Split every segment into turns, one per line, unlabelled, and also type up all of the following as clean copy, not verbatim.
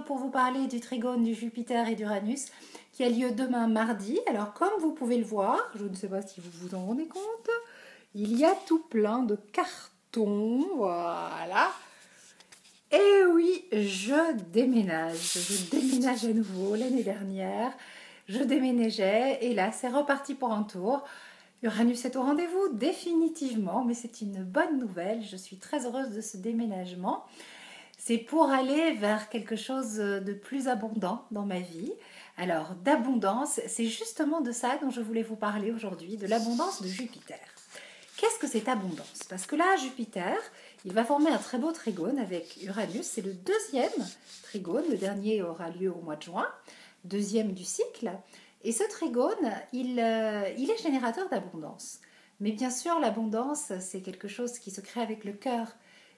pour vous parler du trigone du Jupiter et d'Uranus qui a lieu demain mardi. Alors comme vous pouvez le voir, je ne sais pas si vous vous en rendez compte, il y a tout plein de cartons, voilà. Et oui, je déménage à nouveau. L'année dernière, je déménageais et là c'est reparti pour un tour. Uranus est au rendez-vous définitivement, mais c'est une bonne nouvelle. Je suis très heureuse de ce déménagement. C'est pour aller vers quelque chose de plus abondant dans ma vie. Alors, d'abondance, c'est justement de ça dont je voulais vous parler aujourd'hui, de l'abondance de Jupiter. Qu'est-ce que cette abondance? Parce que là, Jupiter, il va former un très beau trigone avec Uranus. C'est le deuxième trigone. Le dernier aura lieu au mois de juin, deuxième du cycle. Et ce trigone, il est générateur d'abondance. Mais bien sûr, l'abondance, c'est quelque chose qui se crée avec le cœur.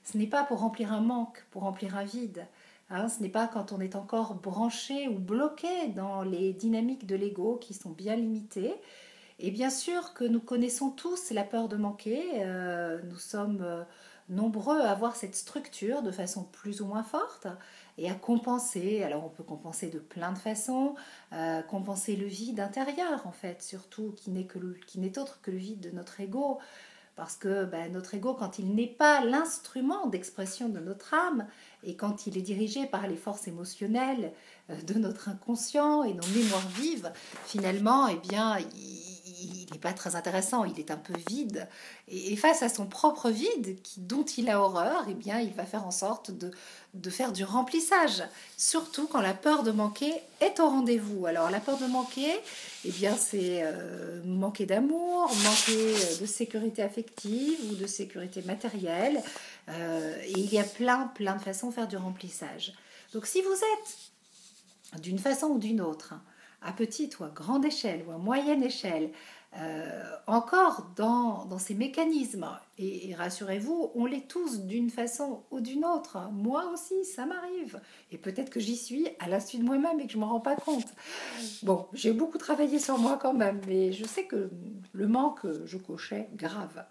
Ce n'est pas pour remplir un manque, pour remplir un vide. Hein, ce n'est pas quand on est encore branché ou bloqué dans les dynamiques de l'ego qui sont bien limitées. Et bien sûr que nous connaissons tous la peur de manquer. Nous sommes nombreux à avoir cette structure de façon plus ou moins forte et à compenser. Alors on peut compenser de plein de façons, compenser le vide intérieur en fait, surtout qui n'est autre que le vide de notre ego. Parce que notre ego, quand il n'est pas l'instrument d'expression de notre âme, et quand il est dirigé par les forces émotionnelles de notre inconscient et nos mémoires vives, finalement, eh bien, il n'est pas très intéressant, il est un peu vide. Et face à son propre vide, dont il a horreur, eh bien, il va faire en sorte de faire du remplissage, surtout quand la peur de manquer est au rendez-vous. Alors la peur de manquer, eh bien, c'est manquer d'amour, manquer de sécurité affective ou de sécurité matérielle. Et il y a plein de façons de faire du remplissage. Donc si vous êtes d'une façon ou d'une autre, à petite ou à grande échelle ou à moyenne échelle, encore dans ces mécanismes, et rassurez-vous, on l'est tous d'une façon ou d'une autre. Moi aussi, ça m'arrive. Et peut-être que j'y suis à l'insu de moi-même et que je ne m'en rends pas compte. Bon, j'ai beaucoup travaillé sur moi quand même, mais je sais que le manque, je cochais grave.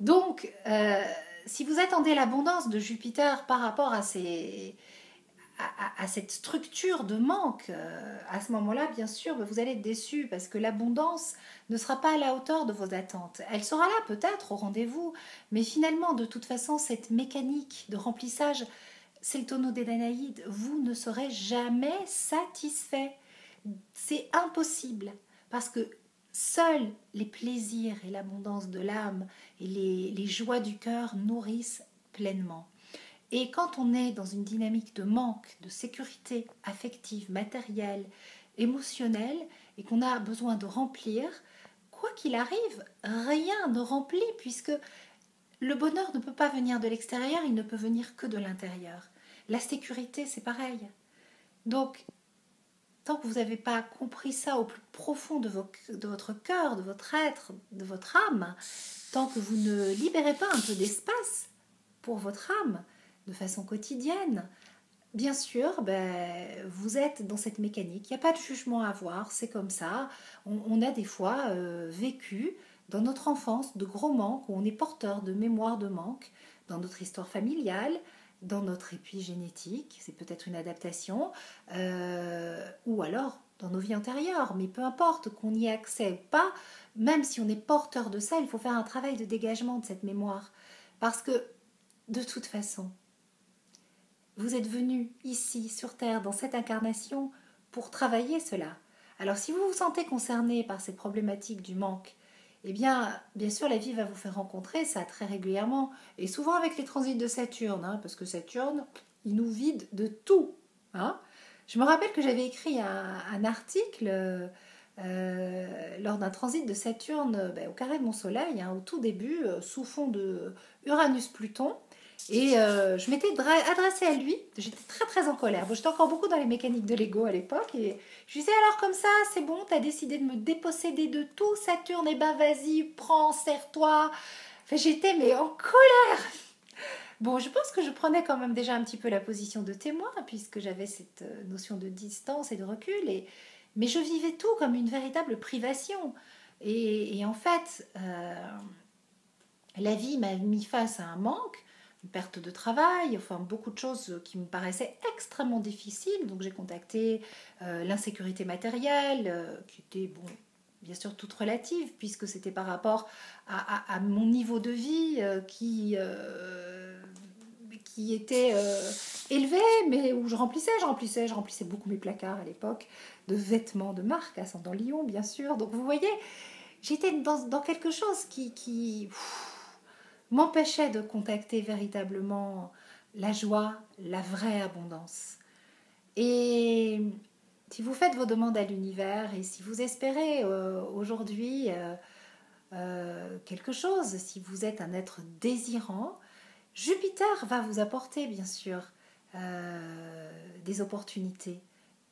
Donc, si vous attendez l'abondance de Jupiter par rapport à cette structure de manque, à ce moment-là, bien sûr, vous allez être déçu parce que l'abondance ne sera pas à la hauteur de vos attentes. Elle sera là peut-être au rendez-vous, mais finalement, de toute façon, cette mécanique de remplissage, c'est le tonneau des Danaïdes. Vous ne serez jamais satisfait. C'est impossible parce que seuls les plaisirs et l'abondance de l'âme et les joies du cœur nourrissent pleinement. Et quand on est dans une dynamique de manque, de sécurité affective, matérielle, émotionnelle, et qu'on a besoin de remplir, quoi qu'il arrive, rien ne remplit, puisque le bonheur ne peut pas venir de l'extérieur, il ne peut venir que de l'intérieur. La sécurité, c'est pareil. Donc, tant que vous n'avez pas compris ça au plus profond de votre cœur, de votre être, de votre âme, tant que vous ne libérez pas un peu d'espace pour votre âme, de façon quotidienne, bien sûr, vous êtes dans cette mécanique. Il n'y a pas de jugement à avoir, c'est comme ça. On a des fois vécu dans notre enfance de gros manques, où on est porteur de mémoire de manque, dans notre histoire familiale, dans notre épigénétique, c'est peut-être une adaptation, ou alors dans nos vies antérieures, mais peu importe qu'on y ait accès ou pas, même si on est porteur de ça, il faut faire un travail de dégagement de cette mémoire. Parce que, de toute façon, vous êtes venu ici, sur Terre, dans cette incarnation, pour travailler cela. Alors si vous vous sentez concerné par cette problématique du manque, eh bien sûr, la vie va vous faire rencontrer ça très régulièrement, et souvent avec les transits de Saturne, hein, parce que Saturne, il nous vide de tout. Hein. Je me rappelle que j'avais écrit un article lors d'un transit de Saturne au carré de mon soleil, hein, au tout début, sous fond de Uranus-Pluton, et je m'étais adressée à lui, j'étais très en colère. Bon, j'étais encore beaucoup dans les mécaniques de l'ego à l'époque, et je lui disais alors comme ça, c'est bon, t'as décidé de me déposséder de tout, Saturne, et ben vas-y, prends, serre-toi. Enfin, j'étais mais en colère. Bon, je pense que je prenais quand même déjà un petit peu la position de témoin, puisque j'avais cette notion de distance et de recul, mais je vivais tout comme une véritable privation. Et en fait, la vie m'a mis face à un manque. une perte de travail, enfin beaucoup de choses qui me paraissaient extrêmement difficiles. Donc j'ai contacté l'insécurité matérielle, qui était, bon, bien sûr toute relative, puisque c'était par rapport à mon niveau de vie qui était élevé, mais où je remplissais beaucoup mes placards à l'époque, de vêtements de marque, Ascendant Lion, bien sûr. Donc vous voyez, j'étais dans quelque chose qui m'empêchait de contacter véritablement la joie, la vraie abondance. Et si vous faites vos demandes à l'univers et si vous espérez aujourd'hui quelque chose, si vous êtes un être désirant, Jupiter va vous apporter bien sûr des opportunités.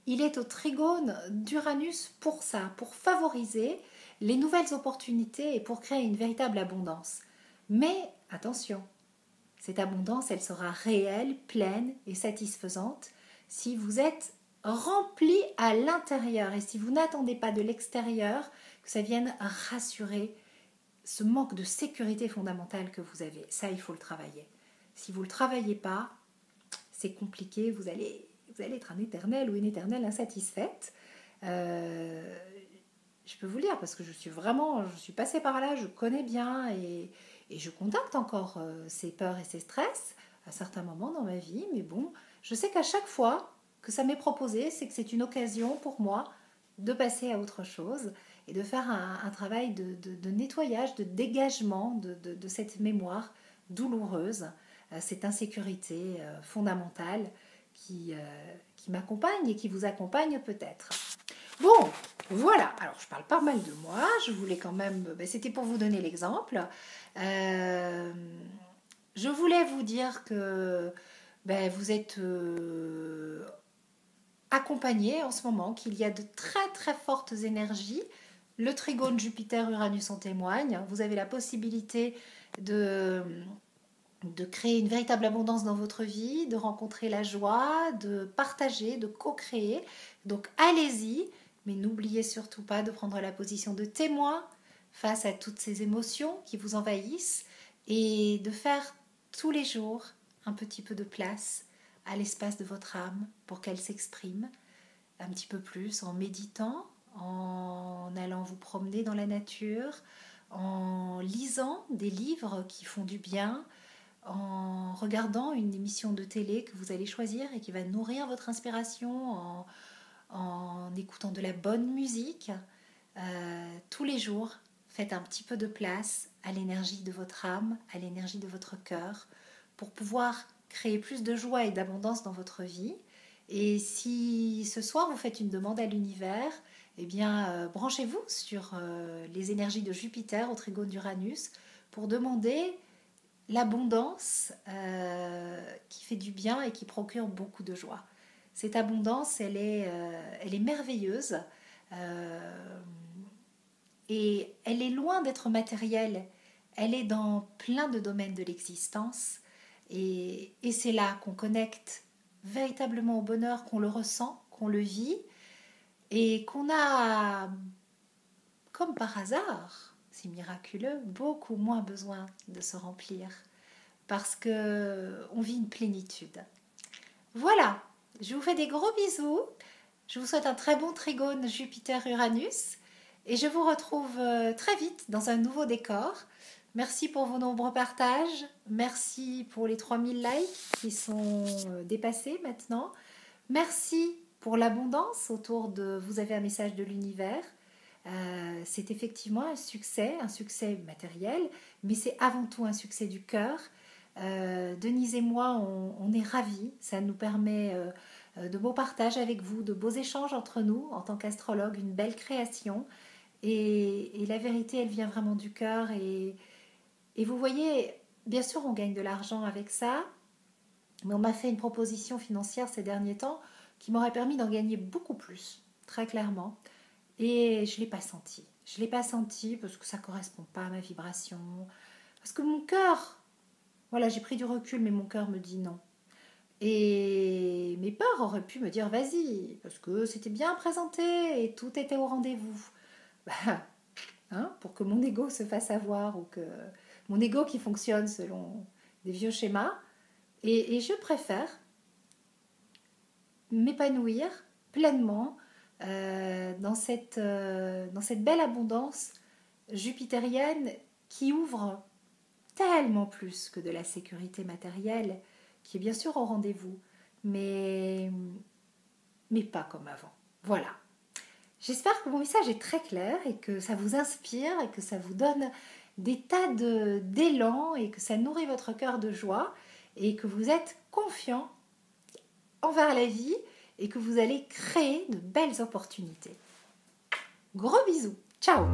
Il est au trigone d'Uranus pour ça, pour favoriser les nouvelles opportunités et pour créer une véritable abondance. Mais attention, cette abondance, elle sera réelle, pleine et satisfaisante si vous êtes rempli à l'intérieur et si vous n'attendez pas de l'extérieur que ça vienne rassurer ce manque de sécurité fondamentale que vous avez. Ça, il faut le travailler. Si vous ne le travaillez pas, c'est compliqué, vous allez être un éternel ou une éternelle insatisfaite. Je peux vous le dire parce que je suis passée par là, je connais bien et je contacte encore ces peurs et ces stress à certains moments dans ma vie. Mais bon, je sais qu'à chaque fois que ça m'est proposé, c'est que c'est une occasion pour moi de passer à autre chose et de faire un travail de nettoyage, de dégagement de cette mémoire douloureuse, cette insécurité fondamentale qui m'accompagne et qui vous accompagne peut-être. Bon, voilà, alors je parle pas mal de moi, je voulais quand même, c'était pour vous donner l'exemple. Je voulais vous dire que vous êtes accompagné en ce moment, qu'il y a de très très fortes énergies. Le trigone Jupiter-Uranus en témoigne. Vous avez la possibilité de créer une véritable abondance dans votre vie, de rencontrer la joie, de partager, de co-créer. Donc allez-y, mais n'oubliez surtout pas de prendre la position de témoin face à toutes ces émotions qui vous envahissent et de faire tous les jours un petit peu de place à l'espace de votre âme pour qu'elle s'exprime un petit peu plus en méditant, en allant vous promener dans la nature, en lisant des livres qui font du bien, en regardant une émission de télé que vous allez choisir et qui va nourrir votre inspiration, en écoutant de la bonne musique. Tous les jours, faites un petit peu de place à l'énergie de votre âme, à l'énergie de votre cœur, pour pouvoir créer plus de joie et d'abondance dans votre vie. Et si ce soir vous faites une demande à l'univers, eh bien branchez-vous sur les énergies de Jupiter au trigone d'Uranus pour demander l'abondance qui fait du bien et qui procure beaucoup de joie. Cette abondance, elle est merveilleuse et elle est loin d'être matérielle. Elle est dans plein de domaines de l'existence et c'est là qu'on connecte véritablement au bonheur, qu'on le ressent, qu'on le vit et qu'on a, comme par hasard, c'est miraculeux, beaucoup moins besoin de se remplir parce qu'on vit une plénitude. Voilà, je vous fais des gros bisous, je vous souhaite un très bon trigone Jupiter-Uranus et je vous retrouve très vite dans un nouveau décor. Merci pour vos nombreux partages, merci pour les 3000 likes qui sont dépassés maintenant, merci pour l'abondance autour de vous avez un message de l'univers. C'est effectivement un succès matériel, mais c'est avant tout un succès du cœur. Denise et moi, on est ravis, ça nous permet de beaux partages avec vous, de beaux échanges entre nous en tant qu'astrologue, une belle création. Et la vérité, elle vient vraiment du cœur. Et vous voyez, bien sûr, on gagne de l'argent avec ça, mais on m'a fait une proposition financière ces derniers temps qui m'aurait permis d'en gagner beaucoup plus, très clairement. Et je ne l'ai pas senti. Je ne l'ai pas senti parce que ça ne correspond pas à ma vibration. Parce que mon cœur, voilà, j'ai pris du recul, mais mon cœur me dit non. Et mes peurs auraient pu me dire vas-y, parce que c'était bien présenté et tout était au rendez-vous. Pour que mon ego se fasse avoir ou que mon ego qui fonctionne selon des vieux schémas. Et je préfère m'épanouir pleinement dans cette belle abondance jupitérienne qui ouvre tellement plus que de la sécurité matérielle, qui est bien sûr au rendez-vous, mais pas comme avant. Voilà. J'espère que mon message est très clair et que ça vous inspire et que ça vous donne des tas d'élan et que ça nourrit votre cœur de joie et que vous êtes confiant envers la vie et que vous allez créer de belles opportunités. Gros bisous. Ciao.